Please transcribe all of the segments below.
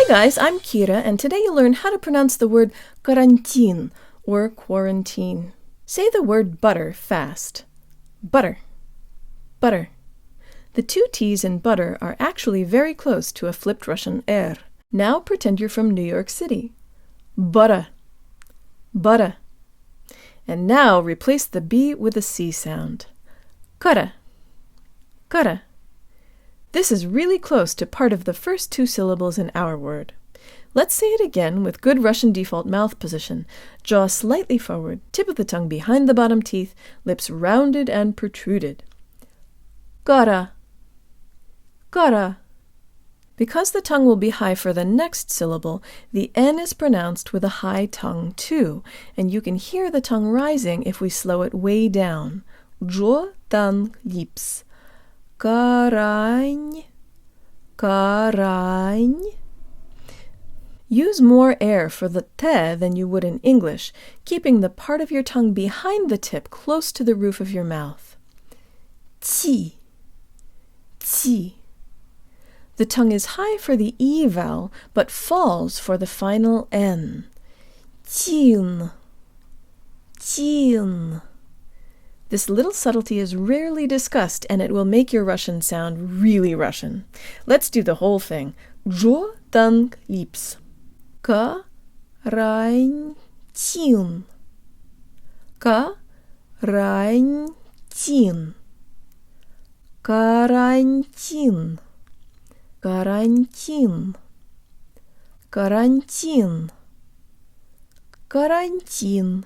Hey guys, I'm Kira, and today you'll learn how to pronounce the word карантин, or quarantine. Say the word butter fast. Butter. Butter. The two T's in butter are actually very close to a flipped Russian R. Now pretend you're from New York City. Buttah. Buttah. And now replace the B with a C sound. Cuttah. Cuttah. This is really close to part of the first two syllables in our word. Let's say it again with good Russian default mouth position. Jaw slightly forward, tip of the tongue behind the bottom teeth, lips rounded and protruded. Kara. Kara. Because the tongue will be high for the next syllable, the N is pronounced with a high tongue too, and you can hear the tongue rising if we slow it way down. Jo, tan, lips. Карань, карань. Use more air for the te than you would in English, keeping the part of your tongue behind the tip close to the roof of your mouth. Ti, ti. The tongue is high for the E vowel, but falls for the final N. Tin, tin. This little subtlety is rarely discussed, and it will make your Russian sound really Russian. Let's do the whole thing. Jo, tan, lips. Карантин. Карантин. Карантин. Карантин. Карантин. Карантин.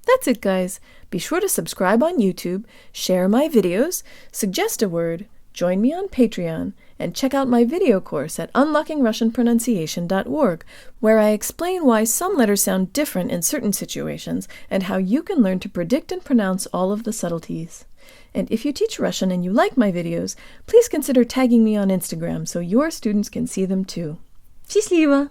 That's it, guys. Be sure to subscribe on YouTube, share my videos, suggest a word, join me on Patreon, and check out my video course at unlockingrussianpronunciation.org, where I explain why some letters sound different in certain situations and how you can learn to predict and pronounce all of the subtleties. And if you teach Russian and you like my videos, please consider tagging me on Instagram so your students can see them too. Счастливо!